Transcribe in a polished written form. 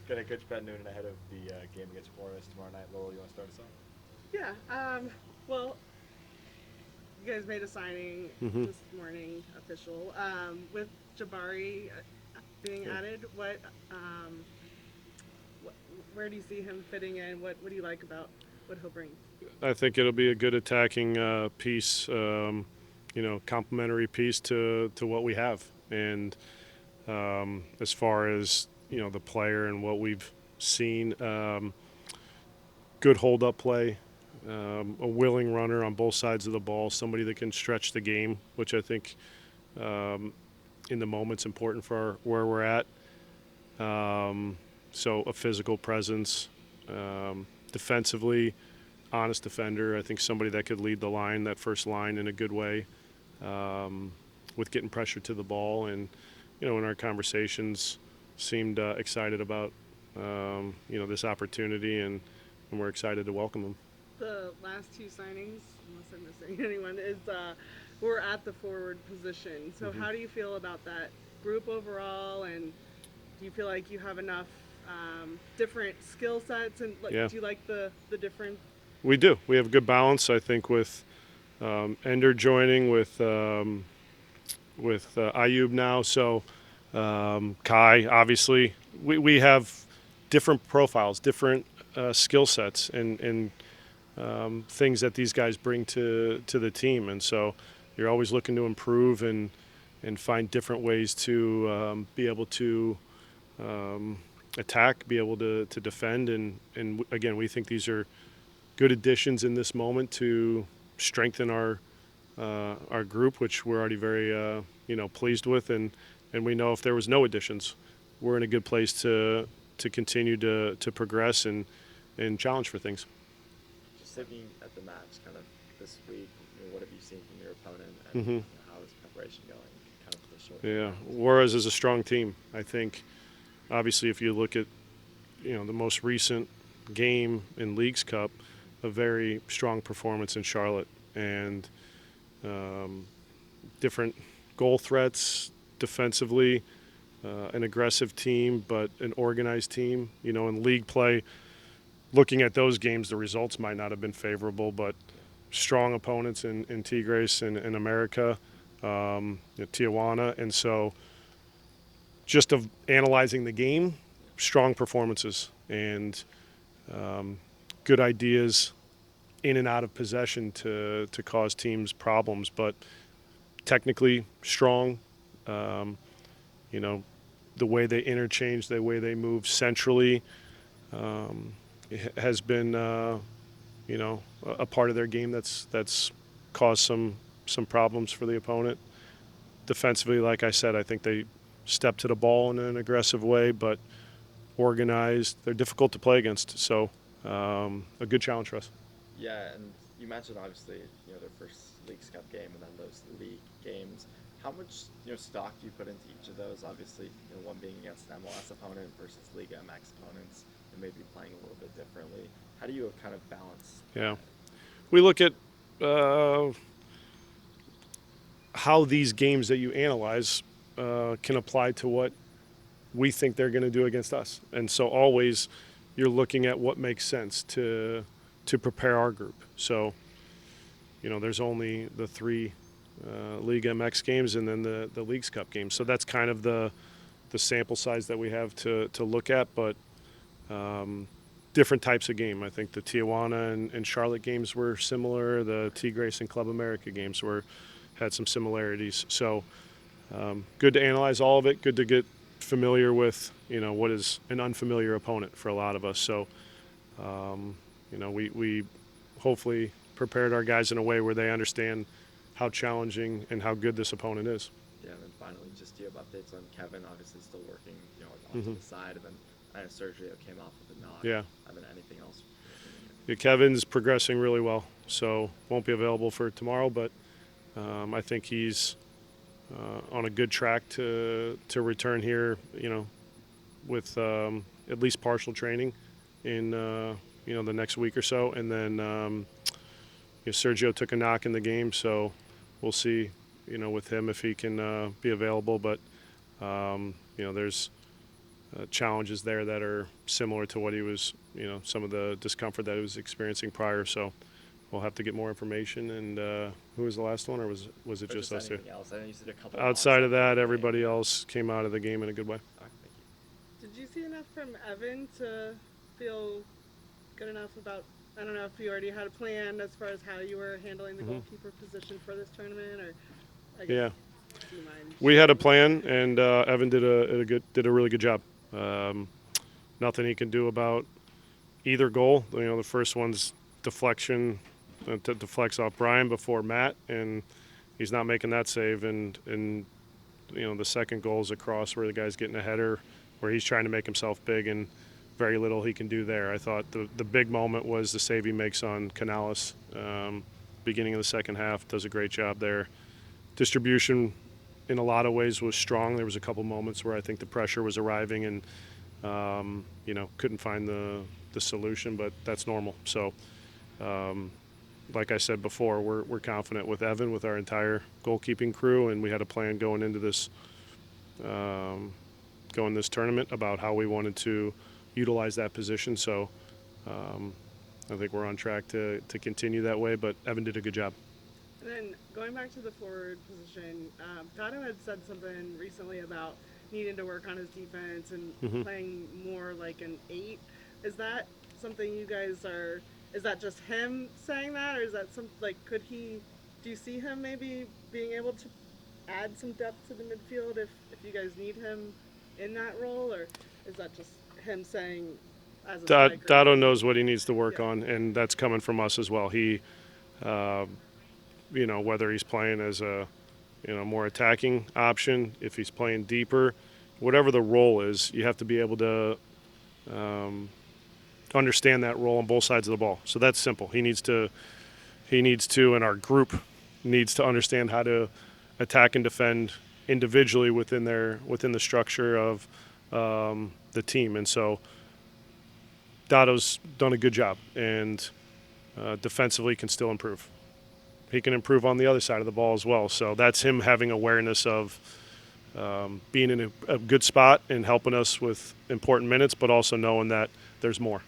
Got a Coach Pat Noonan ahead of the game against Juárez tomorrow night. Lowell, you want to start us off? Yeah. Well, you guys made a signing Hmm. this morning, official, with Jabari being added. Um, what, where do you see him fitting in? What do you like about what he'll bring? I think it'll be a good attacking piece, complementary piece to what we have. And as far as the player and what we've seen, good hold up play, a willing runner on both sides of the ball, somebody that can stretch the game, which I think in the moment's important for where we're at. So a physical presence, defensively, honest defender. I think somebody that could lead the line, that first line, in a good way, with getting pressure to the ball. And in our conversations, seemed excited about this opportunity, and we're excited to welcome him. The last two signings, unless I'm missing anyone, is we're at the forward position. So Hmm. how do you feel about that group overall? And do you feel like you have enough different skill sets? And like, Yeah, do you like the different? we do. We have a good balance, I think, with Ender joining, with Ayub now. So Kai, obviously, we have different profiles, different skill sets, and things that these guys bring to the team. And so you're always looking to improve and find different ways to be able to attack, be able to defend. And again, we think these are good additions in this moment to strengthen our group, which we're already very pleased with, and we know if there was no additions, we're in a good place to continue to progress and challenge for things. Just looking at the match kind of this week, what have you seen from your opponent and Hmm. how is preparation going kind of for the short Yeah, turnaround? Juarez is a strong team. I think, obviously, if you look at the most recent game in Leagues Cup, a very strong performance in Charlotte, and um, different goal threats defensively, an aggressive team, but an organized team. In league play, looking at those games, the results might not have been favorable, but strong opponents in Tigres and in America, Tijuana. And so just of analyzing the game, strong performances and good ideas in and out of possession to cause teams problems, but technically strong. Um, you know, the way they interchange, the way they move centrally, has been a part of their game that's caused some problems for the opponent. Defensively, like I said, I think they step to the ball in an aggressive way, but organized. They're difficult to play against, so a good challenge for us. Yeah, and you mentioned obviously their first Leagues Cup game and then those league games. How much stock do you put into each of those? Obviously, one being against an MLS opponent versus Liga MX opponents, and maybe playing a little bit differently. How do you kind of balance Yeah, that? we look at uh, how these games that you analyze can apply to what we think they're going to do against us, and so always you're looking at what makes sense to prepare our group. So there's only the three League MX games and then the Leagues Cup games. So that's kind of the sample size that we have to look at, but different types of game. I think the Tijuana and Charlotte games were similar. The Tigres and Club America games had some similarities. So good to analyze all of it. Good to get familiar with what is an unfamiliar opponent for a lot of us. So we hopefully prepared our guys in a way where they understand how challenging and how good this opponent is. Yeah, and then finally, just do you have updates on Kevin? Obviously, still working, off to Hmm. the side, and then I know Sergio came off with a knock, Yeah. and then anything else in the near Yeah, future. Kevin's progressing really well, so won't be available for tomorrow, but I think he's on a good track to return here. With at least partial training in the next week or so, and then Sergio took a knock in the game, so we'll see. With him if he can be available, but there's challenges there that are similar to what he was, some of the discomfort that he was experiencing prior. So we'll have to get more information. And who was the last one, or was it just us two? Else? I know you said a couple Outside of that, the everybody game. else came out of the game in a good way. All right, thank you. Did you see enough from Evan to feel good enough about, I don't know if you already had a plan as far as how you were handling the goalkeeper position for this tournament, or I guess, Yeah. do you mind We had a sharing? plan, and Evan did a really good job. Nothing he can do about either goal. The first one's deflection, deflects off Brian before Matt, and he's not making that save. And the second goal is a cross where the guy's getting a header, where he's trying to make himself big, and very little he can do there. I thought the big moment was the save he makes on Canales, beginning of the second half. Does a great job there. Distribution in a lot of ways was strong. There was a couple moments where I think the pressure was arriving, and couldn't find the solution, but that's normal. So like I said before, we're confident with Evan, with our entire goalkeeping crew, and we had a plan going into this tournament about how we wanted to utilize that position. So I think we're on track to continue that way, but Evan did a good job. And then going back to the forward position, Dotto had said something recently about needing to work on his defense and playing more like an 8. Is that something you guys are? Is that just him saying that, or is that do you see him maybe being able to add some depth to the midfield if you guys need him in that role, or is that just him saying as a striker? Dotto knows what he needs to work Yeah. on, and that's coming from us as well. He, whether he's playing as a, more attacking option, if he's playing deeper, whatever the role is, you have to be able to understand that role on both sides of the ball. So that's simple. He needs to, and our group needs to understand how to attack and defend individually within the structure of the team. And so Dotto's done a good job, and defensively can still improve. He can improve on the other side of the ball as well. So that's him having awareness of being in a good spot and helping us with important minutes, but also knowing that there's more.